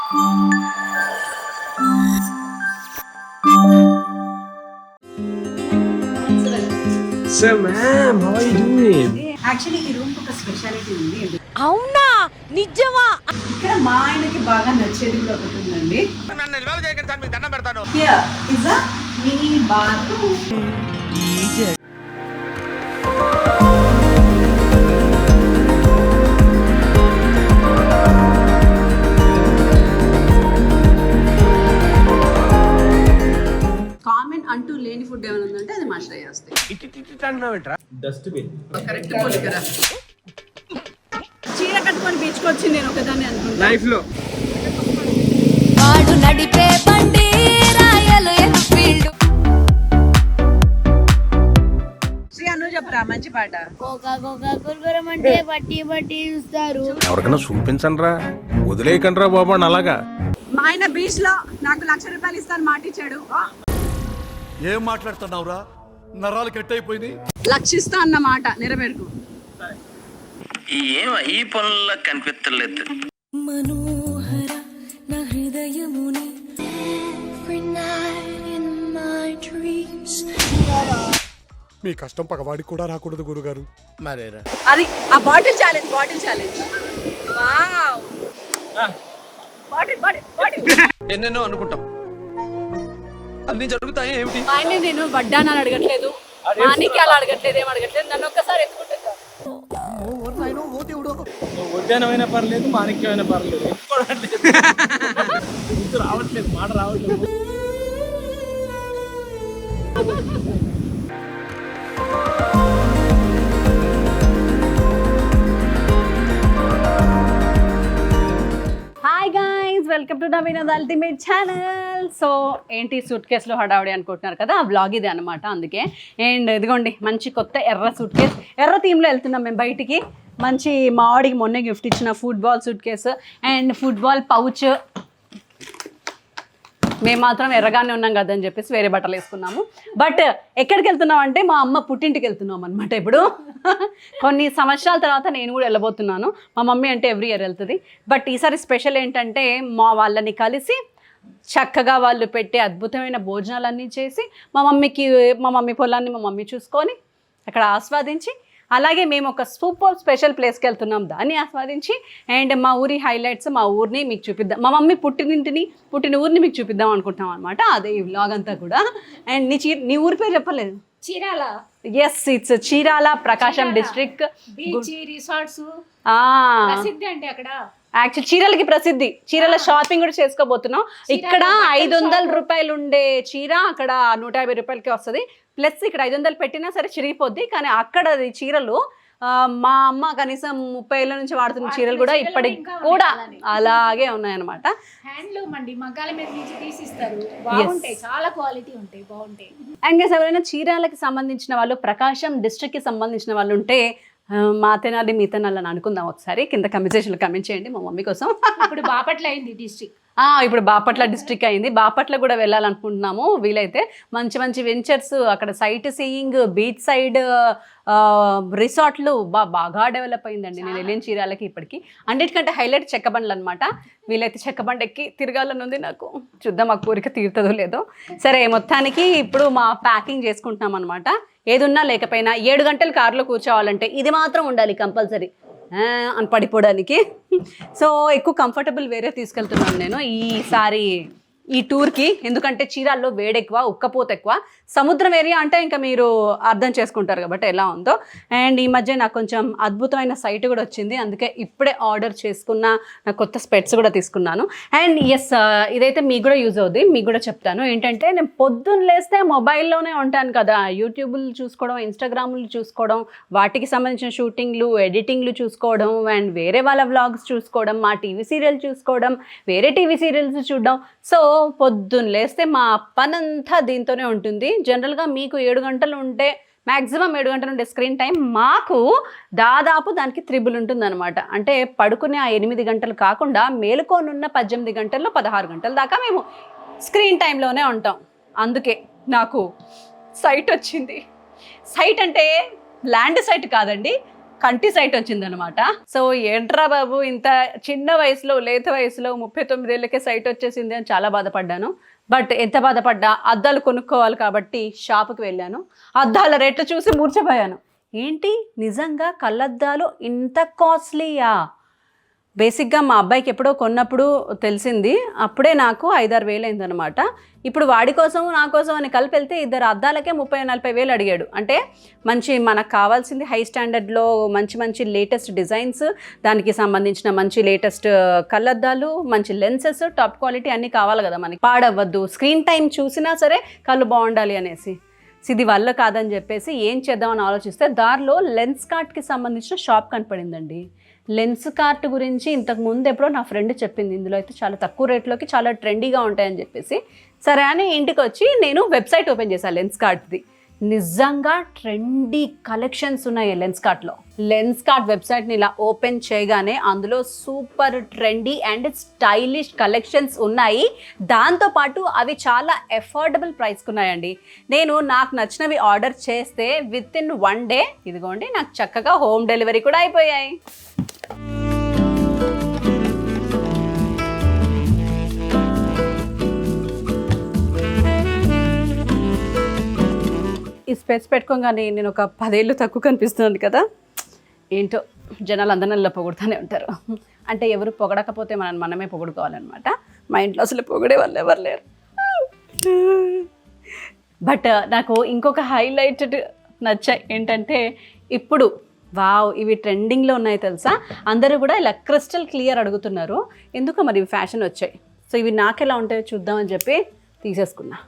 So ma'am, how are you doing? Actually ఈ room ఒక speciality ఉంది. అవునా నిజమా? ఇక్కడ మా ఆయనకి బాగా నచ్చేది కూడా ఒకటి ఉందండి. Here is a mini bathroom. Common అంటూ లేని ఫుడ్ ఏమైనా ఉందంటే అది మా శ్రేయస్ది. Dustbin. కరెక్ట్ పోలికరా. చీర కట్టుకొని బీచ్కి వచ్చి నేను ఒకదాన్ని అనుకుంటా. Life లో. వాడు నడిపే బండి రాయలు ఎన్ఫీల్డ్. శ్రీ అను చెప్పరా మంచి పాట. కోకా కోకా కుర్కురం అంటే బట్టి బట్టి చూస్తారు. ఎవరికైనా చూపించండి రా, వదిలేయకండి రా బాబు అని అలాగా. మా ఆయన బీచ్ లో నాకు ₹1,00,000 ఇస్తాను మాట ఇచ్చాడు. ఏం మాట్లాడుతున్నావురా, నరాలు కట్ అయిపోయింది. లక్షిస్తా అన్న మాట నెరవేరుకు. ఈ పనుల్లో కనిపించలేదు. మనోహర నా హృదయముని మీ కష్టం పగవాడికి కూడా రాకూడదు గురుగారు. మరేరా అది ఆ బాటిల్ ఛాలెంజ్ వావ్ బాటిల్ ఎన్నెన్నో అనుకుంటాం, అన్ని జరుగుతాయి ఏమిటి? ఆయన నేను వడ్డానని అడగట్లేదు, మానికి అలా అడగట్లేదు, ఏం అడగట్లేదు, నన్ను ఒక్కసారి ఎత్తుకుంటా. ఉద్యానమైనా పర్లేదు, మాణిక్యమైనా పర్లేదు, రావట్లేదు, మాట రావట్లేదు. Hi guys, welcome to Naveenath ultimate channel. So ఏంటి సూట్ కేసులో హడావుడి అనుకుంటున్నారు కదా, ఆ బ్లాగ్ ఇది అనమాట. అందుకే అండ్ ఇదిగోండి మంచి కొత్త ఎర్ర సూట్ కేస్, ఎర్ర థీమ్లో వెళ్తున్నాం మేము బయటికి. మంచి మా వాడికి మొన్నే గిఫ్ట్ ఇచ్చిన football suit case and football pouch. మేము మాత్రం ఎర్రగానే ఉన్నాం కదా అని చెప్పేసి వేరే బట్టలు వేసుకున్నాము. బట్ ఎక్కడికి వెళ్తున్నాం అంటే మా అమ్మ పుట్టింటికి వెళ్తున్నాం అనమాట. ఇప్పుడు కొన్ని సంవత్సరాల తర్వాత నేను కూడా వెళ్ళబోతున్నాను. మా మమ్మీ అంటే ఎవ్రీ ఇయర్ వెళ్తుంది. బట్ ఈసారి స్పెషల్ ఏంటంటే మా వాళ్ళని కలిసి చక్కగా వాళ్ళు పెట్టే అద్భుతమైన భోజనాలన్నీ చేసి మా మమ్మీ పొలాన్ని మా మమ్మీ చూసుకొని అక్కడ ఆస్వాదించి, అలాగే మేము ఒక సూపర్ స్పెషల్ ప్లేస్కి వెళ్తున్నాం, దాన్ని ఆస్వాదించి అండ్ మా ఊరి హైలైట్స్, మా ఊరిని మీకు చూపిద్దాం, మా మమ్మీ పుట్టిన ఊరిని మీకు చూపిద్దాం అనుకుంటున్నాం అనమాట. అదే ఈ వ్లాగ్ అంతా కూడా. అండ్ నీ ఊరి పేరు చెప్పలేదు? Chirala. Yes, it's Chirala, Prakasam district. Beach resorts ప్రసిద్ధి అంటే అక్కడ. యాక్చువల్ చీరలకి ప్రసిద్ధి. చీరల షాపింగ్ కూడా చేసుకోబోతున్నాం. ఇక్కడ ₹500 ఉండే చీర అక్కడ ₹150కి వస్తుంది. ప్లస్ ఇక్కడ 500 పెట్టినా సరే చిరిగిపోద్ది. కానీ అక్కడ చీరలు మా అమ్మ కనీసం 30 ఏళ్ళ నుంచి వాడుతున్న చీరలు కూడా ఇప్పటికి కూడా అలాగే ఉన్నాయన్నమాట. హ్యాండ్లూమ్ అండి, మగ్గాల మీద నుంచి తీసిస్తారు. బాగుంటాయి, చాలా క్వాలిటీ ఉంటాయి, బాగుంటాయి. అండ్ ఎవరైనా చీరాలకి సంబంధించిన వాళ్ళు, ప్రకాశం డిస్ట్రిక్ట్కి సంబంధించిన వాళ్ళు ఉంటే మా తెనాలి మీ తెనాలి అని అనుకుందాం ఒకసారి. కింద కమెంట్ చేయండి మా మమ్మీ కోసం. ఇప్పుడు బాపట్ల అయింది డిస్ట్రిక్ట్. ఇప్పుడు బాపట్ల డిస్ట్రిక్ట్ అయింది. బాపట్ల కూడా వెళ్ళాలనుకుంటున్నాము వీలైతే. మంచి మంచి వెంచర్స్ అక్కడ, సైట్ సీయింగ్, బీచ్ సైడ్ రిసార్ట్లు బాగా డెవలప్ అయిందండి. నేను వెళ్ళిన చీరాలకి ఇప్పటికి. అన్నిటికంటే హైలైట్ చెక్కబండ్లు అనమాట. వీలైతే చెక్కబండి ఎక్కి తిరగాలని ఉంది నాకు. చూద్దాం ఆ కోరిక తీరుతుందో లేదో. సరే, మొత్తానికి ఇప్పుడు మా ప్యాకింగ్ చేసుకుంటున్నాం అనమాట. ఏదున్నా లేకపోయినా 7 గంటలు కారులో కూర్చోవాలంటే ఇది మాత్రం ఉండాలి కంపల్సరీ అని పడిపోవడానికి. సో ఎక్కువ కంఫర్టబుల్ వేరే తీసుకెళ్తున్నాను నేను ఈసారి ఈ టూర్కి. ఎందుకంటే చీరాల్లో వేడెక్కువ, ఉక్కపోత ఎక్కువ. సముద్రం ఏరియా అంటే ఇంకా మీరు అర్థం చేసుకుంటారు కాబట్టి ఎలా ఉందో. అండ్ ఈ మధ్య నాకు కొంచెం అద్భుతమైన సైట్ కూడా వచ్చింది. అందుకే ఇప్పుడే ఆర్డర్ చేసుకున్న నాకు కొత్త స్పెట్స్ కూడా తీసుకున్నాను. అండ్ ఎస్, ఇదైతే మీకు కూడా యూజ్ అవుద్ది. మీకు కూడా చెప్తాను ఏంటంటే, నేను పొద్దున్న లేస్తే మొబైల్లోనే ఉంటాను కదా. యూట్యూబ్లు చూసుకోవడం, ఇన్స్టాగ్రామ్లు చూసుకోవడం, వాటికి సంబంధించిన షూటింగ్లు, ఎడిటింగ్లు చూసుకోవడం, అండ్ వేరే వాళ్ళ వ్లాగ్స్ చూసుకోవడం, మా టీవీ సీరియల్ చూసుకోవడం, వేరే టీవీ సీరియల్స్ చూడడం. సో పొద్దున్న లేస్తే మా పనంతా దీంతోనే ఉంటుంది. జనరల్గా మీకు 7 గంటలు ఉంటే, మ్యాక్సిమం 7 గంటలు ఉండే స్క్రీన్ టైం, మాకు దాదాపు దానికి 3 ఉంటుందన్నమాట. అంటే పడుకునే ఆ 8 గంటలు కాకుండా మేలుకోనున్న 18 గంటల్లో 16 గంటల దాకా మేము స్క్రీన్ టైంలోనే ఉంటాం. అందుకే నాకు సైట్ వచ్చింది. సైట్ అంటే ల్యాండ్ సైట్ కాదండి, కంటి సైట్ వచ్చిందనమాట. సో ఏంట్రా బాబు ఇంత చిన్న వయసులో లేత వయసులో 39 ఏళ్ళకే సైట్ వచ్చేసింది అని చాలా బాధపడ్డాను. బట్ ఎంత బాధపడ్డా అద్దాలు కొనుక్కోవాలి కాబట్టి షాపుకి వెళ్ళాను. అద్దాల రేట్లు చూసి మూర్చపోయాను. ఏంటి నిజంగా కళ్ళద్దాలు ఇంత కాస్ట్లీయా? బేసిక్గా మా అబ్బాయికి ఎప్పుడో కొన్నప్పుడు తెలిసింది, అప్పుడే నాకు 5-6 వేలు అయిందనమాట. ఇప్పుడు వాడి కోసం నా కోసం అని కలిపి వెళ్తే ఇద్దరు అద్దాలకే 30-40 వేలు అడిగాడు. అంటే మంచి మనకు కావాల్సింది హై స్టాండర్డ్లో మంచి లేటెస్ట్ డిజైన్స్, దానికి సంబంధించిన మంచి లేటెస్ట్ కళ్ళద్దాలు, మంచి లెన్సెస్, టాప్ క్వాలిటీ అన్నీ కావాలి కదా మనకి. పాడవద్దు, స్క్రీన్ టైం చూసినా సరే కళ్ళు బాగుండాలి అనేసి. ఇది వల్ల కాదని చెప్పేసి ఏం చేద్దామని ఆలోచిస్తే దారిలో లెన్స్ కార్ట్కి సంబంధించిన షాప్ కనపడిందండి. లెన్స్ కార్ట్ గురించి ఇంతకు ముందు ఎప్పుడో నా ఫ్రెండ్ చెప్పింది, ఇందులో అయితే చాలా తక్కువ రేట్లోకి చాలా ట్రెండీగా ఉంటాయని చెప్పేసి. సరే అని ఇంటికి వచ్చి నేను వెబ్సైట్ ఓపెన్ చేశాను లెన్స్ కార్ట్ది. నిజంగా ట్రెండీ కలెక్షన్స్ ఉన్నాయి లెన్స్ కార్ట్లో. లెన్స్ కార్ట్ వెబ్సైట్ని ఇలా ఓపెన్ చేయగానే అందులో super trendy and stylish collections ఉన్నాయి. దాంతోపాటు అవి చాలా ఎఫోర్డబుల్ ప్రైస్కి ఉన్నాయండి. నేను నాకు నచ్చినవి ఆర్డర్ చేస్తే విత్ ఇన్ 1 డే ఇదిగోండి నాకు చక్కగా హోమ్ డెలివరీ కూడా అయిపోయాయి. ఈ స్పెట్స్ పెట్టుకోగానే నేను ఒక 10 ఏళ్ళు తక్కువ కనిపిస్తున్నాను కదా. ఏంటో జనాలు అందరిలో పొగుడుతూనే ఉంటారు. అంటే ఎవరు పొగడకపోతే మనమే పొగుడుకోవాలన్నమాట. మా ఇంట్లో అసలు పొగిడే వాళ్ళు ఎవరు లేరు. బట్ నాకు ఇంకొక హైలైటెడ్ నచ్చాయి ఏంటంటే, ఇప్పుడు వావ్ ఇవి ట్రెండింగ్లో ఉన్నాయి తెలుసా. అందరూ కూడా ఇలా క్రిస్టల్ క్లియర్ అడుగుతున్నారు. ఎందుకో మరి ఇవి ఫ్యాషన్ వచ్చాయి. సో ఇవి నాకెలా ఉంటాయో చూద్దామని చెప్పి తీసేసుకున్నా.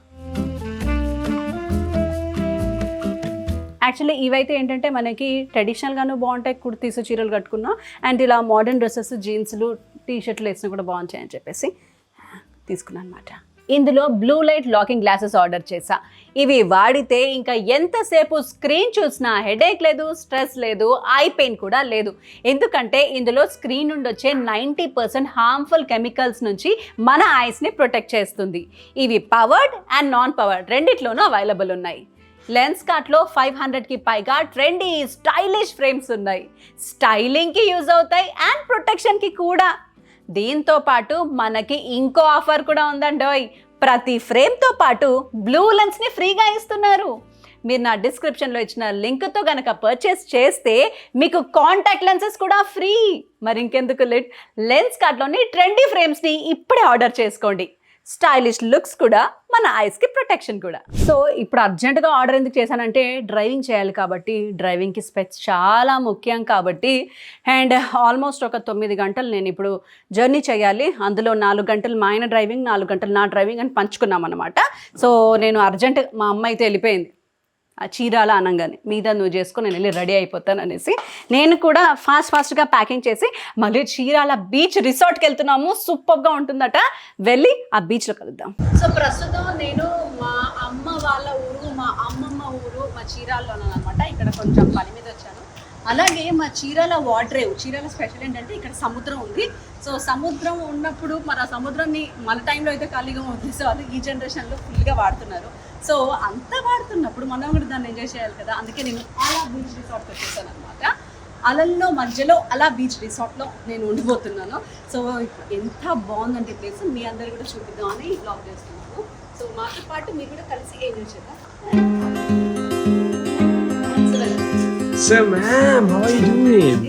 యాక్చువల్లీ ఇవైతే ఏంటంటే మనకి ట్రెడిషనల్గాను బాగుంటాయి, కుర్తీస్ చీరలు కట్టుకున్నా, అండ్ ఇలా మోడర్న్ డ్రెస్సెస్ జీన్స్లు టీషర్ట్లు వేసినా కూడా బాగుంటాయి అని చెప్పేసి తీసుకున్నాను అనమాట. ఇందులో blue light locking glasses order చేశా. ఇవి వాడితే ఇంకా ఎంతసేపు స్క్రీన్ చూసినా హెడేక్ లేదు, స్ట్రెస్ లేదు, ఐ పెయిన్ కూడా లేదు. ఎందుకంటే ఇందులో స్క్రీన్ నుండి వచ్చే 90% హార్మ్ఫుల్ కెమికల్స్ నుంచి మన ఐస్ని ప్రొటెక్ట్ చేస్తుంది. ఇవి పవర్డ్ అండ్ నాన్ పవర్డ్ రెండిట్లోనూ అవైలబుల్ ఉన్నాయి. లెన్స్ కార్ట్లో 500కి పైగా ట్రెండీ స్టైలిష్ ఫ్రేమ్స్ ఉన్నాయి. స్టైలింగ్కి యూజ్ అవుతాయి అండ్ ప్రొటెక్షన్కి కూడా. దీంతో పాటు మనకి ఇంకో ఆఫర్ కూడా ఉందండోయ్. ప్రతి ఫ్రేమ్తో పాటు బ్లూ లెన్స్ని ఫ్రీగా ఇస్తున్నారు. మీరు నా డిస్క్రిప్షన్లో ఇచ్చిన లింక్తో కనుక పర్చేస్ చేస్తే మీకు కాంటాక్ట్ లెన్సెస్ కూడా ఫ్రీ. మరి ఇంకెందుకు లేట్, లెన్స్ కార్ట్లోని ట్రెండీ ఫ్రేమ్స్ని ఇప్పుడే ఆర్డర్ చేసుకోండి. స్టైలిష్ లుక్స్ కూడా, మన ఐస్కి ప్రొటెక్షన్ కూడా. సో ఇప్పుడు అర్జెంటుగా ఆర్డర్ ఎందుకు చేశానంటే డ్రైవింగ్ చేయాలి కాబట్టి, డ్రైవింగ్కి స్పెక్స్ చాలా ముఖ్యం కాబట్టి. అండ్ ఆల్మోస్ట్ ఒక 9 గంటలు నేను ఇప్పుడు జర్నీ చేయాలి. అందులో 4 గంటలు మా ఆయన డ్రైవింగ్, 4 గంటలు నా డ్రైవింగ్ అని పంచుకున్నాం అనమాట. సో నేను అర్జెంట్, మా అమ్మ అయితే వెళ్ళిపోయింది ఆ చీరాల అనగానే, మీద నువ్వు చేసుకొని నేను వెళ్ళి రెడీ అయిపోతాను అనేసి నేను కూడా ఫాస్ట్గా ప్యాకింగ్ చేసి మళ్ళీ చీరాల బీచ్ రిసార్ట్కి వెళ్తున్నాము. సూపర్గా ఉంటుందట, వెళ్ళి ఆ బీచ్లో కలుద్దాం. సో ప్రస్తుతం నేను మా అమ్మ వాళ్ళ ఊరు, మా అమ్మమ్మ ఊరు, మా చీరాలలో అనమాట. ఇక్కడ కొంచెం పని మీద వచ్చాను. అలాగే మా చీరాల వాటరేవ్, చీరాల స్పెషల్ ఏంటంటే ఇక్కడ సముద్రం ఉంది. సో సముద్రం ఉన్నప్పుడు మరి ఆ సముద్రాన్ని మన టైంలో అయితే ఖాళీగా ఉంది. సో అది ఈ జనరేషన్లో ఫుల్గా వాడుతున్నారు. సో అంతా వాడుతున్నప్పుడు మనం కూడా దాన్ని ఎంజాయ్ చేయాలి కదా. అందుకే నేను అలా బీచ్ రిసార్ట్కి వచ్చేసాను అనమాట. అలల్లో మధ్యలో అలా బీచ్ రిసార్ట్లో నేను ఉండిపోతున్నాను. సో ఎంత బాగుందంటే ప్లేస్, మీ అందరు కూడా చూపిద్దామని బ్లాగ్ చేస్తున్నాను. సో మాతో పాటు మీరు కూడా కలిసి ఎంజాయ్ చేద్దాం. So ma'am, how are you doing?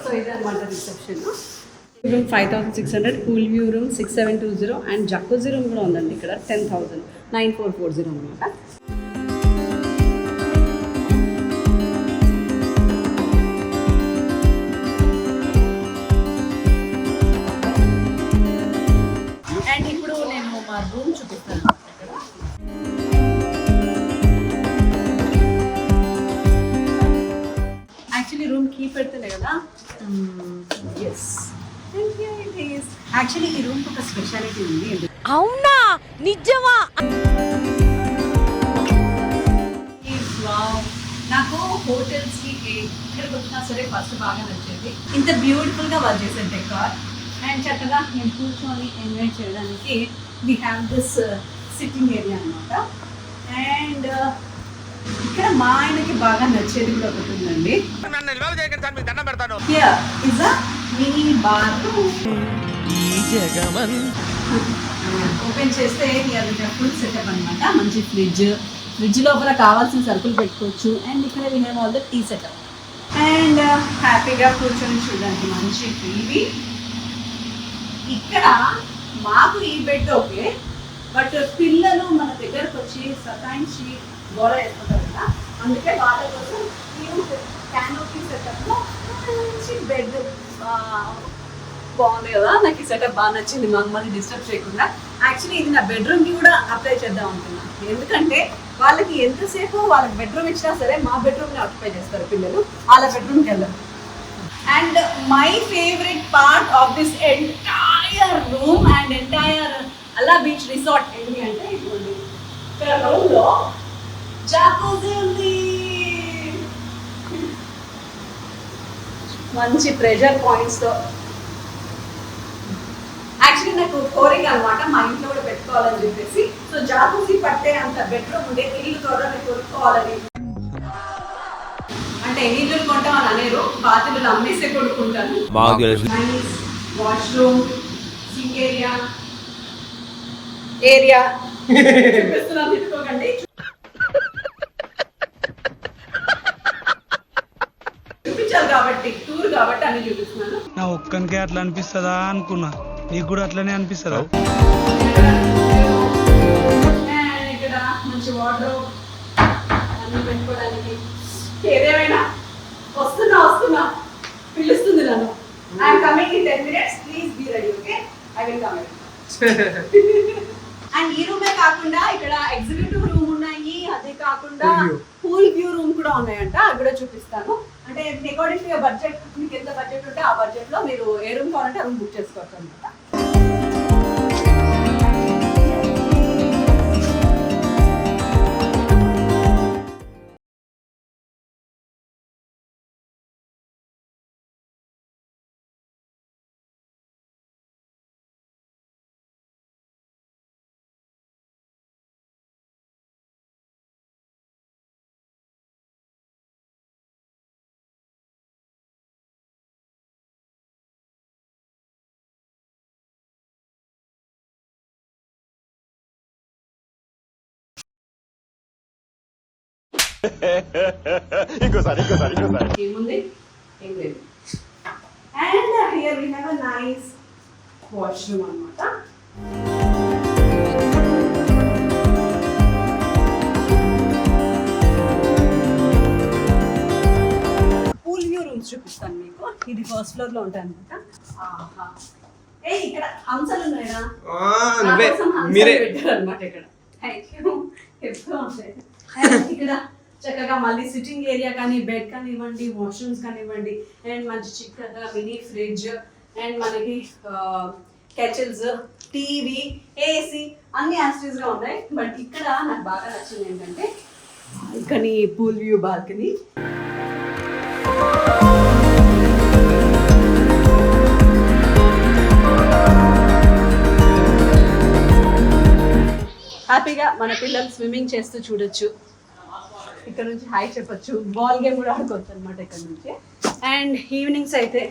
So ఇదన్నమాట reception. Room 5600, cool view room 6720 and jacuzzi room కూడా ఉందండి ఇక్కడ 10,000, 9440 అనమాట. అండ్ ఇప్పుడు నేను మా రూమ్ చూపిస్తాను. యాక్చువల్లీ రూమ్ కీ పెడుతున్నాయి కదా. ఎస్, యాక్చువల్లీ ఈ రూమ్ ఒక స్పెషాలిటీ ఉంది. అవునా, నిజమా? నాకు హోటల్స్కి ఎక్కడికి వచ్చినా సరే ఫస్ట్ బాగా నచ్చేది. ఇంత బ్యూటిఫుల్గా వర్క్ చేశాను డెకార్. అండ్ చక్కగా నేను కూర్చొని ఎంజాయ్ చేయడానికి we have this sitting area అనమాట. అండ్ ఇక్కడ మా ఆయనకి బాగా నచ్చేది కూడా ఒకటి ఉందండి. Here is a mini bathroom. Open చేస్తే ఫుల్ సెటప్ అన్నమాట. మంచి ఫ్రిడ్జ్ లోపల కావాల్సిన సరుకులు పెట్టుకోవచ్చు. అండ్ ఇక్కడ we have all the tea setup. And హ్యాపీగా కూర్చొని చూడడానికి మంచి టీవీ. ఇక్కడ మాకు ఈ బెడ్ ఓకే, బట్ పిల్లలు మన దగ్గరకు వచ్చి సతాయించి గోడ వేసుకుంటారు కదా, అందుకే వాళ్ళ కోసం క్యానోపీ సెటప్లో మంచి బెడ్ బాగుంది కదా. నాకు ఈ సెటప్ బాగా నచ్చింది, మమ్మల్ని డిస్టర్బ్ చేయకుండా. యాక్చువల్లీ ఇది నా బెడ్రూమ్కి కూడా అప్లై చేద్దాం అనుకున్నాను. ఎందుకంటే వాళ్ళకి ఎంతసేపు వాళ్ళకి బెడ్రూమ్ ఇచ్చినా సరే మా బెడ్రూమ్ని ఆక్యుపై చేస్తారు పిల్లలు, వాళ్ళ బెడ్రూమ్కి వెళ్ళరు. And my favorite part of this entire room and entire Alla Beach Resort ఏంటి అంటే ఇదిగోండి, ఇక్కడ రూమ్లో జాకూజీ ఉంది. మంచి ప్రెజర్ పాయింట్స్తో. యాక్చువల్లీ నాకు కోరిక అనమాట మా ఇంట్లో కూడా పెట్టుకోవాలని చెప్పేసి. సో జాకూజీ పట్టే అంత బెడ్రూమ్ ఉండే ఇల్లు త్వరగా కొనుక్కోవాలని. అంటే ఇల్లు కొంటాం అని అనేరు, బాతులు అమ్మేసే కొనుక్కుంటాను. వాష్రూమ్, సింక్ ఏరియా చూపిస్తున్నాను, తిట్టుకోకండి. చూపించాలి కాబట్టి, టూర్ కాబట్టి అన్ని చూపిస్తున్నాను. నా ఒక్కనికే అట్లా అనిపిస్తుందా అనుకున్నా, నీకు కూడా అట్లనే అనిపిస్తుందా? ఇక్కడ మంచి వాటర్ అన్ని పెట్టుకోవడానికి. ఏదేమైనా వస్తున్నా పిలుస్తుంది నన్ను. I'm coming in 10 minutes, please be ready. Okay, I will come. And ఈ రూమే కాకుండా ఇక్కడ ఎగ్జిక్యూటివ్ రూమ్ ఉన్నాయి, అదే కాకుండా పూల్ వ్యూ రూమ్ కూడా ఉన్నాయంట. అవి కూడా చూపిస్తాను. అంటే అకార్డింగ్ టు బడ్జెట్, మీకు ఎంత బడ్జెట్ ఉంటే ఆ బడ్జెట్ లో మీరు ఏ రూమ్ కావాలంటే ఆ రూమ్ బుక్ చేసుకోవచ్చు అనమాట. ఏముంది, ఏం లేదు. And here we have a nice washroom అన్నమాట. పూల్ వ్యూ రూమ్స్ చూపిస్తాను మీకు. ఇది ఫస్ట్ ఫ్లోర్ లో ఉంటాయి అనమాట. ఇక్కడ హంసలు ఉన్నాయా? మీరే పెట్టారనమాట ఇక్కడ. Thank you. ఎప్పుడు ఉంటాయి ఇక్కడ. చక్కగా మళ్ళీ సిట్టింగ్ ఏరియా కానీ, బెడ్ కానివ్వండి, వాష్రూమ్స్ కానివ్వండి, అండ్ మంచి చిక్కగా మినీ ఫ్రిడ్జ్, అండ్ మనకి కెటిల్స్, టీవీ, ఏసీ అన్ని యాస్టీస్గా ఉన్నాయి. బట్ ఇక్కడ నాకు బాగా నచ్చింది ఏంటంటే బాల్కనీ, పూల్ వ్యూ బాల్కనీ. హ్యాపీగా మన పిల్లలు స్విమ్మింగ్ చేస్తూ చూడొచ్చు. ఇక్కడ నుంచి హాయ్ చెప్పొచ్చు. బాల్ గేమ్ కూడా ఆడుకోవచ్చు అనమాట ఇక్కడ నుంచి. అండ్ ఈవినింగ్స్ అయితే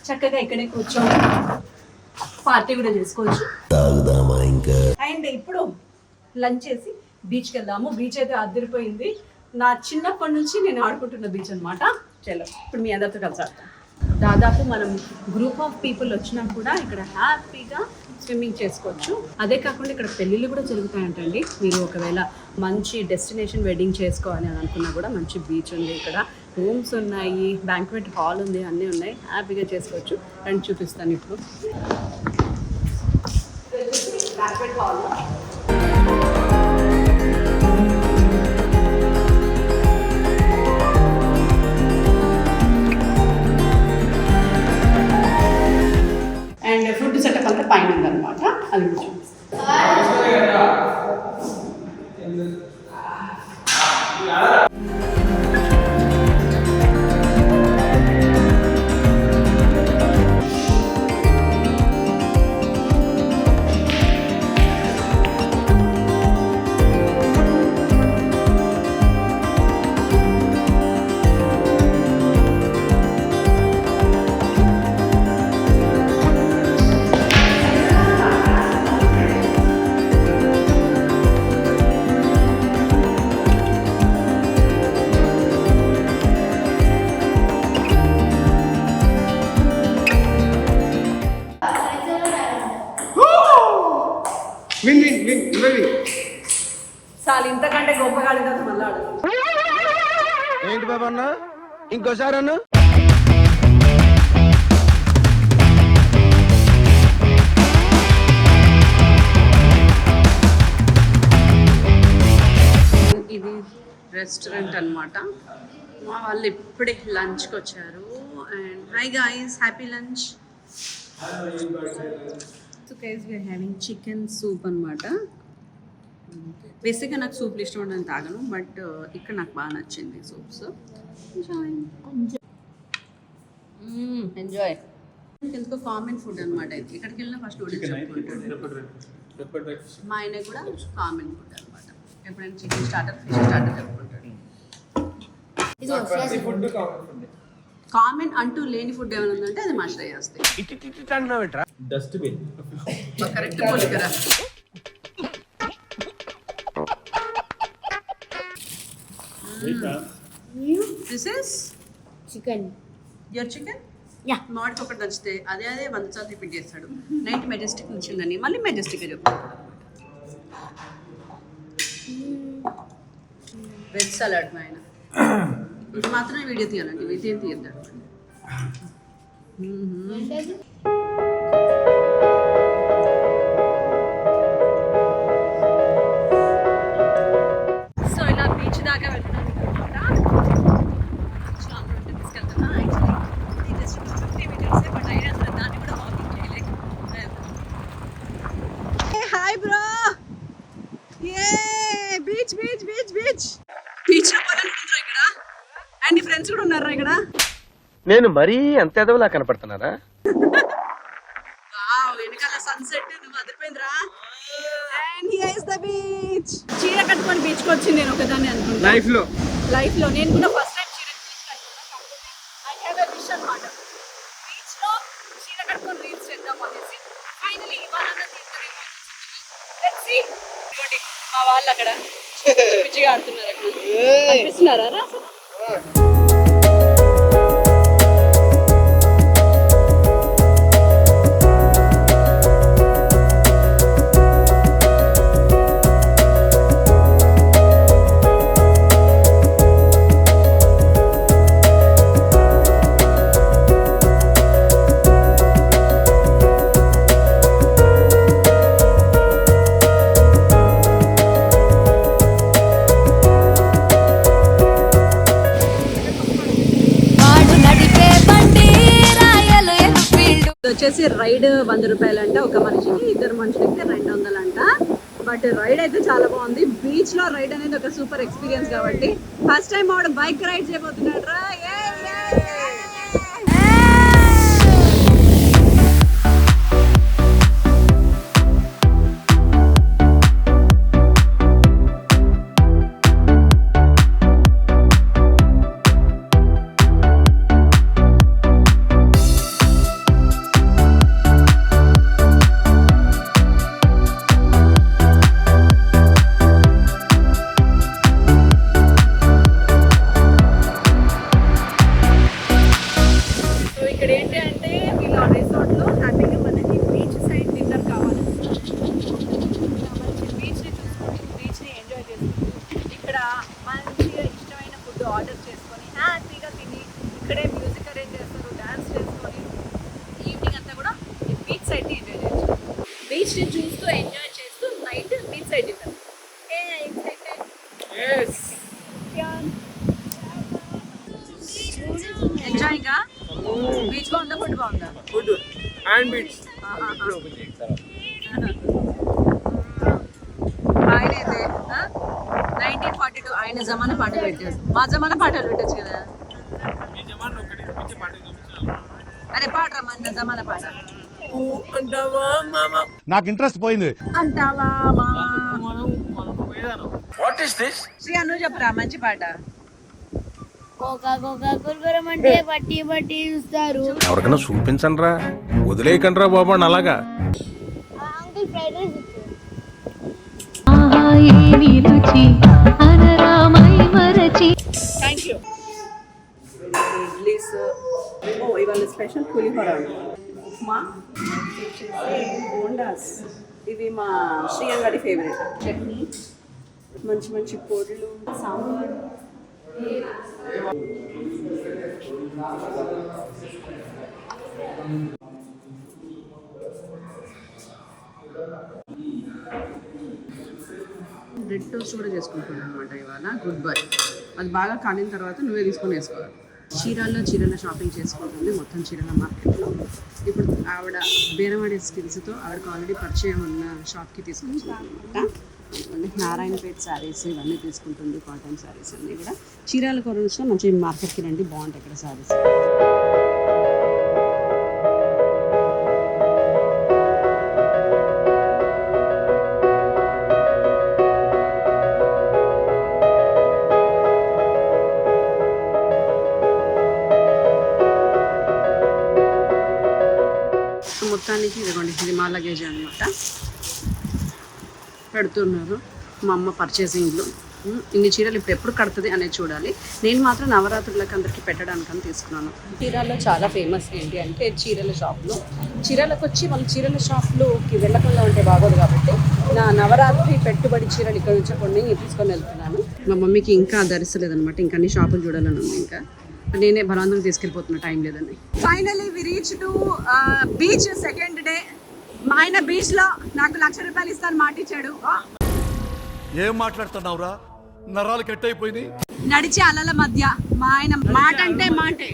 చక్కగా ఇక్కడే కూర్చొని పార్టీ కూడా చేసుకోవచ్చు. అండ్ ఇప్పుడు లంచ్ చేసి బీచ్కి వెళ్దాము. బీచ్ అయితే అదిరిపోయింది. నా చిన్నప్పటి నుంచి నేను ఆడుకుంటున్న బీచ్ అనమాట. చలో ఇప్పుడు మీ అందరితో కలిసి ఆడతాను. దాదాపు మనం గ్రూప్ ఆఫ్ పీపుల్ వచ్చినా కూడా ఇక్కడ హ్యాపీగా స్విమ్మింగ్ చేసుకోవచ్చు. అదే కాకుండా ఇక్కడ పెళ్ళిళ్ళు కూడా జరుగుతాయంటండి. మీరు ఒకవేళ మంచి డెస్టినేషన్ వెడ్డింగ్ చేసుకోవాలి అని అనుకున్నా కూడా మంచి బీచ్ ఉంది, ఇక్కడ రూమ్స్ ఉన్నాయి, బ్యాంక్వెట్ హాల్ ఉంది, అన్నీ ఉన్నాయి. హ్యాపీగా చేసుకోవచ్చు. అండ్ చూపిస్తాను ఇప్పుడు. Banquet hall and food setup అంతా పైన ఉందన్నమాట. అది చూపిస్తాను. విన్ విన్ విన్ నువ్వే విన్. చాలు, ఇంతకంటే గొప్పగా అడిగితే మళ్ళీ అడుగు. ఏంటి బాబా అన్న ఇంకోసారి అన్న ఇది రెస్టారెంట్ అన్నమాట. మా వాళ్ళు ఇప్పుడే లంచ్కి వచ్చారు. And hi guys, happy lunch. So guys we're having chicken soup అనమాట. బేసిక్గా నాకు సూప్లు ఇష్టం ఉండని తాగను, బట్ ఇక్కడ నాకు బాగా నచ్చింది సూప్స్. ఎంజాయ్. ఎందుకో కామన్ ఫుడ్ అనమాట ఇది. ఇక్కడికి వెళ్ళినా ఫస్ట్ నూడిల్స్ చెప్పుకుంటాడు. మా ఆయన కూడా కామన్ ఫుడ్ అనమాట. ఎప్పుడైనా చికెన్ స్టార్టర్, ఫిష్ స్టార్టర్ చెప్పుకుంటాడు. కామన్ అంటూ లేని ఫుడ్ ఏమైనా ఉందంటే అది మా శ్రేయస్దే. డస్ట్బిన్. కరెక్ట్ పోలికరా. This is chicken. Your chicken. Yeah. మామిడికి ఒకటి నచ్చితే అదే 100 సార్లు రిపీట్ చేస్తాడు. నైట్ మెజెస్టిక్ వచ్చిందని మళ్ళీ మెజెస్టిక్ చెప్తాడు. వెజ్ సలాడ్ మా ఆయన. ఇది మాత్రమే వీడియో తీయాలండి, వీడియో తీయద్దాడు. సో ఇలా బీచ్ దాకా వెళ్తున్నాను అనమాట. తీసుకెళ్తున్నా. యాక్చువల్లీ జస్ట్ 50 మీటర్సే, బట్ అయినా సరే దాన్ని కూడా వాకింగ్ చేయలేక. Hi bro. ఏ beach beach beach beach beach లో పోవాలనుకుంటున్నారు ఇక్కడ. అండ్ ఫ్రెండ్స్ కూడా ఉన్నారా ఇక్కడ? నేను మరీ అంత ఎదవలా కనపడుతున్నారా? వావ్, వెనకాల సన్సెట్ నువ్వు అదిరిపోయిందిరా. And here is the beach. చీర కట్టుకొని బీచ్ కి వచ్చింది నేను ఒకదాన్ని అనుకుంటా లైఫ్ లో నేను కూడా ఫస్ట్ టైం చీర కట్టుకుంటాను. ఐ హావ్ ఎ విష్ అన్నమాట, బీచ్ లో చీర కట్టుకొని రీల్స్ చేద్దాం అనేసి. ఫైనల్లీ ఇవాళ తీస్తారేమో. Let's see. ఇదిగోండి మా వాళ్ళు అక్కడ పిచ్చిగా ఆడుతున్నారు. అక్కడ కనిపిస్తున్నారా రా? వాడు నడిపే బండి రాయలు ఎన్ఫీల్డ్. వచ్చేసి రైడ్ 100 రూపాయలు అంట ఒక మనిషికి, 2 మనుషులకి 200 అంట. బట్ రైడ్ అయితే చాలా బాగుంది. బీచ్ లో రైడ్ అనేది ఒక సూపర్ ఎక్స్పీరియన్స్ కాబట్టి ఫస్ట్ టైం వాడు బైక్ రైడ్ చేయబోతున్నాడు రా. ఇక్కడ ఏంటి అంటే వీళ్ళ రిసార్ట్లో హ్యాపీగా మనకి బీచ్ సైడ్ డిన్నర్ కావాలి. మంచి బీచ్ని చూసుకొని బీచ్ని ఎంజాయ్ చేసుకుంటూ ఇక్కడ మంచిగా ఇష్టమైన ఫుడ్ ఆర్డర్ చేసుకొని హ్యాపీగా తిని ఇక్కడే మ్యూజిక్ అరేంజ్ చేస్తారు, డ్యాన్స్ చేసుకొని ఈవినింగ్ అంతా కూడా ఈ బీచ్ సైడ్ని ఎంజాయ్ చేయొచ్చు. బీచ్ని చూస్తూ ఎంజాయ్ చేస్తూ నైట్ బీచ్ సైడ్ డిన్నర్. ఎంజాయ్గా. బీచ్ బాగుందా, ఫుడ్ బాగుందా? Food and beach. ఆయన అయితే 1942 ఆయన జమానా పాటలు పెట్టారు. మా జమానా పాటలు పెట్టచ్చు కదా. అరే పాటరా మన జమానా పాట. నాకు ఇంట్రెస్ట్ పోయింది. అంటావా వాట్ ఇస్ దిస్? శ్రీ అను చెప్పరా మంచి పాట. కోకా కోకా కుర్కురం అంటే పట్టి పట్టి చూస్తారు. ఎవరికైనా చూపించండి రా, వదిలేయకండి రా బాబా అలాగా. Uncle fried rice thank you. Idlis. ఓ ఇవాళ స్పెషల్ పులిహోర. ఉప్మా బోండాస్, ఇవి మా శ్రీయంగాడి ఫేవరెట్. చట్నీ, మంచి మంచి పొడులు, సాంబార్. బ్రెడ్ టోస్ట్ కూడా చేసుకుంటున్నాను అనమాట ఇవాళ. Good bye. అది బాగా కాలిన తర్వాత నువ్వే తీసుకొని వేసుకోవాలి. చీరాల షాపింగ్ చేసుకుంటుంది, మొత్తం చీరాల మార్కెట్లో. ఇప్పుడు ఆవిడ బేరవాడే స్కిల్స్తో ఆవిడకి ఆల్రెడీ పరిచయం ఉన్న షాప్కి తీసుకుంటున్నాను. నారాయణపేట శారీస్ ఇవన్నీ తీసుకుంటుంది, కాటన్ శారీస్ అన్నీ కూడా. చీరాల కొరన్స్లో మంచి మార్కెట్కి రండి, బాగుంటాయి ఇక్కడ శారీస్. మొత్తానికి ఇదిగోండి, ఇది మా లగేజ్ అనమాట. పెడుతున్నారు మా అమ్మ పర్చేసింగ్లో. ఇన్ని చీరలు ఇప్పుడు ఎప్పుడు కడుతుంది అనేది చూడాలి. నేను మాత్రం నవరాత్రులకు అందరికీ పెట్టడానికని తీసుకున్నాను. చీరాల్లో చాలా ఫేమస్ ఏంటి అంటే చీరల షాప్లో. చీరలకు వచ్చి వాళ్ళు చీరల షాప్లోకి వెళ్ళకుండా ఉంటే బాగోదు కాబట్టి నా నవరాత్రి పెట్టుబడి చీరలు ఇక్కడ నుంచి కొన్ని తీసుకొని వెళ్తున్నాను. మా మమ్మీకి ఇంకా ధరిస్తలేదనమాట, ఇంకా అన్ని షాపులు చూడాలని ఉంది. ఇంకా నేనే బలాందరం తీసుకెళ్ళిపోతున్నా, టైం లేదని. Finally we reach to beach, second day. మా ఆయన బీచ్ లో నాకు ₹1,00,000 ఇస్తాను మాట ఇచ్చాడు. ఏం మాట్లాడుతున్నావురా, నరాలు కట్ అయిపోయింది. నడిచే అలల మధ్య మా ఆయన మాట అంటే మాటే.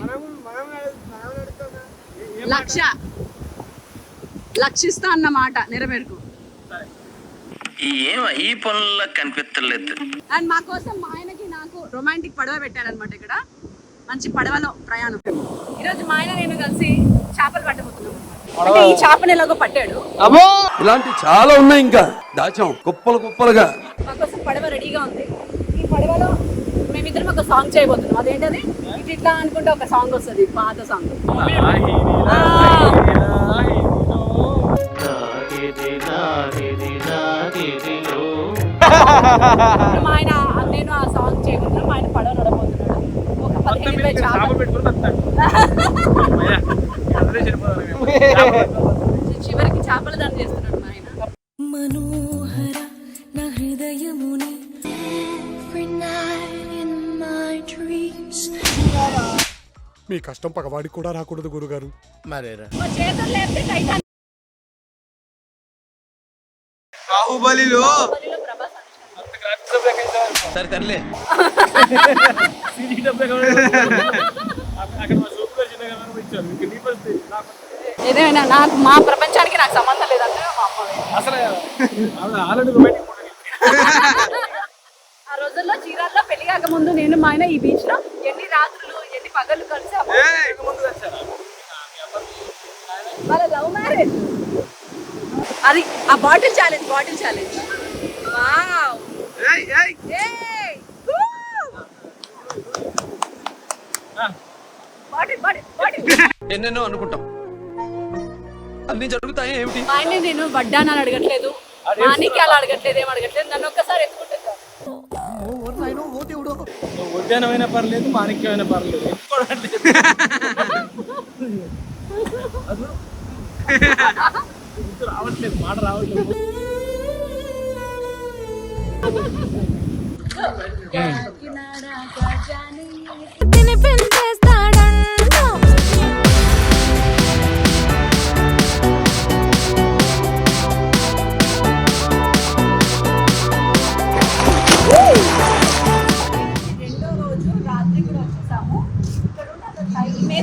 1,00,000 ఇస్తా అన్న మాట నెరవేరుకు. ఈ పనుల్లో కనిపించలేదు. అండ్ మా కోసం మా ఆయనకి నాకు రొమాంటిక్ పడవ పెట్టారనమాట. ఇక్కడ మంచి పడవలో ప్రయాణం. ఈరోజు మా ఆయన నేను కలిసి చేపలు పట్టబోతున్నాం. అంటే ఈ చేపను ఎలాగో పట్టాడు. ఇలాంటి చాలా ఉన్నాయి, ఇంకా దాచాం కుప్పలుగా. మా కోసం పడవ రెడీగా ఉంది. ఈ పడవలో మేమిద్దరం ఒక సాంగ్ చేయబోతున్నాం. అదేంటది, ఇట్లా అనుకుంటే ఒక సాంగ్ వస్తుంది, పాత సాంగ్. మా ఆయన నేను ఆ సాంగ్ చేయబోతున్నాం. మా ఆయన పడవ నడబోతున్నాడు. ఒక 15-20 చివరికి చేపల దాన్ని చేస్తున్నాడు మా ఆయన. మనోహర నా హృదయముని మీ కష్టం పగవాడికి కూడా రాకూడదు గురుగారు. మరేరా మా చేతులు లేపితే టైటానిక్. బాహుబలిలో ప్రభాస్ సరే తరలే ఏదేమైనా నాకు మా ప్రపంచానికి నాకు సంబంధం లేదంటే మా అమ్మ. ఆ రోజుల్లో చీరాల్లో పెళ్లి కాక ముందు నేను మా ఆయన ఈ బీచ్ లో ఎన్ని రాత్రులు ఎన్ని పగళ్ళు కలిసాము. వాళ్ళ లవ్ మ్యారేజ్. అది ఆ బాటిల్ ఛాలెంజ్. వావ్. ఎన్నెన్నో అనుకుంటాం, అన్ని జరుగుతాయి ఏమిటి. ఆయన నేను వడ్డానని అడగట్లేదు, మాణిక్యాలు అడగట్లేదు, ఏం అడగట్లేదు. నన్ను ఒక్కసారి ఎత్తుకుంటాను. ఉద్యానమైనా పర్లేదు, మాణిక్యమైనా పర్లేదు. రావట్లేదు, మాట రావట్లేదు.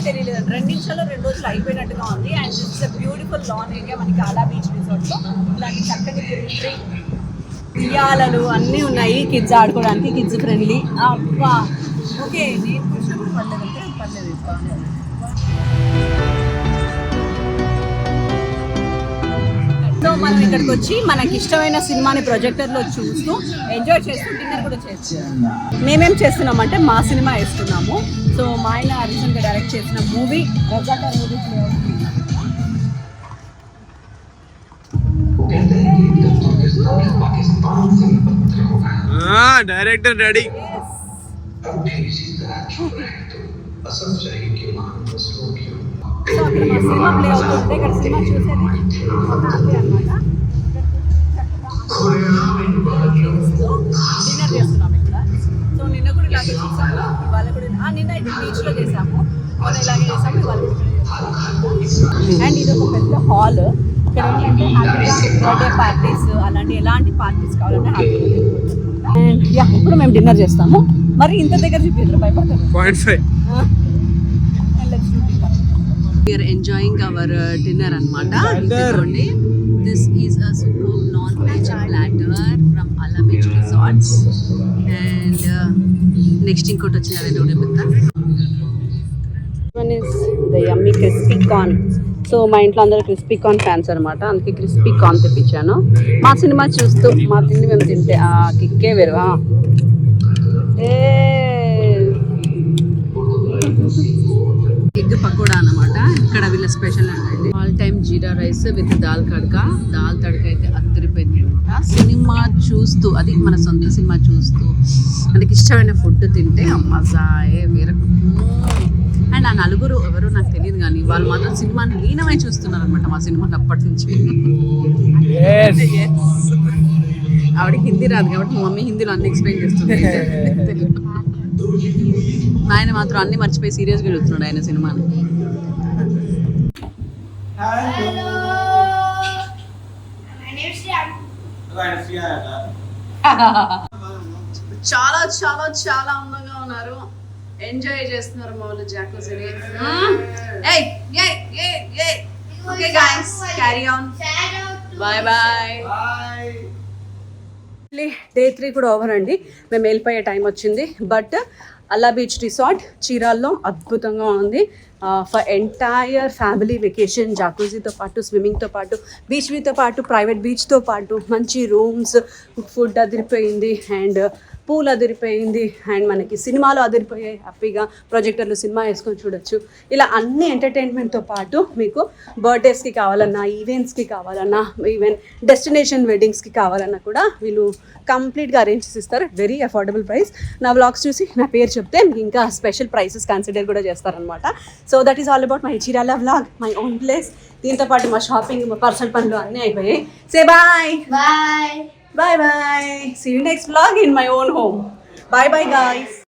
తెలియలేదు. 2 నిమిషాల్లో 2 రోజులు అయిపోయినట్టుగా ఉంది. And it's a beautiful lawn area. మనకి ఆలా బీచ్ రిసార్ట్లో ఇలాంటి చక్కటి గ్రీనరీ, ఉయ్యాలలు అన్నీ ఉన్నాయి కిడ్స్ ఆడుకోవడానికి, కిడ్స్ ఫ్రెండ్లీ. అబ్బా ఓకే, నేను చూసినప్పుడు పర్లేదు. సో మనం ఇక్కడికి వచ్చి మనకి ఇష్టమైన సినిమాని ప్రొజెక్టర్లో చూస్తూ ఎంజాయ్ చేస్తూ డిన్నర్ కూడా చేస్తున్నాం. మేమేం చేస్తున్నామంటే మా సినిమా వేస్తున్నాము. సో మా ఆయన రీసెంట్గా డైరెక్ట్ చేసిన movie Razakar movie. Director ready. So అక్కడ మా సినిమా ప్లే అవుతుంటే ఇక్కడ సినిమా చూసేది హ్యాపీ అనమాట. డిన్నర్ చేస్తున్నాం ఇక్కడ. సో నిన్న కూడా ఇలాగే చేసాము, ఇవాళ కూడా నిన్న అయితే బీచ్లో చేసాము, మొన్న ఇలాగే చేసాము, ఇవాళ కూడా అండ్ ఇది ఒక పెద్ద హాల్. ఇక్కడ ఏంటంటే హ్యాపీగా బర్త్డే పార్టీస్ అలాంటి ఎలాంటి పార్టీస్ కావాలంటే హ్యాపీగా అండ్ యా ఇప్పుడు మేము డిన్నర్ చేస్తాము. మరి ఇంత దగ్గర చూపించారు భయపడతారు. 0.5. వీఆర్ ఎంజాయింగ్ అవర్ డిన్నర్ అనమాట. ఇదిగోండి, this is a super non veg platter from అలా బీచ్ రిసార్ట్స్. అండ్ నెక్స్ట్ ఇంకోటి వచ్చింది అదే చూపిస్తా. One is the yummy crispy corn. So మా ఇంట్లో అందరూ క్రిస్పీ కార్న్ ఫ్యాన్స్ అనమాట, అందుకే క్రిస్పీ కార్న్ తెప్పించాను. మా సినిమా చూస్తూ మా తిండి మేము తింటే ఆ కిక్కే వేరు. ఎగ్ పకోడా అనమాట ఇక్కడ వీళ్ళ స్పెషల్ అండి. All time jeera rice with dal tadka అయితే అద్దరిపోయింది అనమాట. సినిమా చూస్తూ, అది మన సొంత సినిమా చూస్తూ మనకి ఇష్టమైన ఫుడ్ తింటే మజాయే వేరే. అండ్ ఆ నలుగురు ఎవరో నాకు తెలియదు కానీ వాళ్ళు మాత్రం సినిమాని లీనమై చూస్తున్నారు అనమాట మా సినిమాని అప్పటి నుంచి. ఆవిడకి హిందీ రాదు కాబట్టి మా మమ్మీ హిందీలో అన్ని ఎక్స్ప్లెయిన్ చేస్తుంది. ఆయన మాత్రం అన్ని మర్చిపోయి సీరియస్గా చూస్తున్నాడు ఆయన సినిమాని. చాలా చాలా చాలా అందంగా ఉన్నారు, ఎంజాయ్ చేస్తున్నారు మా వాళ్ళు జాకోసిని. Okay guys, carry on, bye bye. Day 3 కూడా ఓవర్ అండి, మేము వెళ్ళిపోయే టైం వచ్చింది. బట్ అలా బీచ్ రిసార్ట్ చీరాల్లో అద్భుతంగా ఉంది. ఫర్ ఎంటైర్ ఫ్యామిలీ వెకేషన్, జాకూజీతో పాటు, స్విమ్మింగ్తో పాటు, బీచ్ వ్యూతో పాటు, ప్రైవేట్ బీచ్తో పాటు, మంచి రూమ్స్, ఫుడ్ అదిరిపోయింది అండ్ పూల్ అదిరిపోయింది అండ్ మనకి సినిమాలు అదిరిపోయాయి. హ్యాపీగా ప్రొజెక్టర్లు సినిమా వేసుకొని చూడొచ్చు. ఇలా అన్ని ఎంటర్టైన్మెంట్తో పాటు మీకు బర్త్డేస్కి కావాలన్నా, ఈవెంట్స్కి కావాలన్నా, ఈవెన్ డెస్టినేషన్ వెడ్డింగ్స్కి కావాలన్నా కూడా వీళ్ళు కంప్లీట్గా అరేంజ్ చేసి ఇస్తారు. Very affordable price. నా వ్లాగ్స్ చూసి నా పేరు చెప్తే మీకు ఇంకా స్పెషల్ ప్రైసెస్ కన్సిడర్ కూడా చేస్తారనమాట. So that is all about my Chirala vlog, my own place. దీంతో పాటు మా షాపింగ్, మా పర్సనల్ పనులు అన్నీ అయిపోయాయి. Say bye bye. Bye bye. See you next vlog in my own home. Bye bye guys.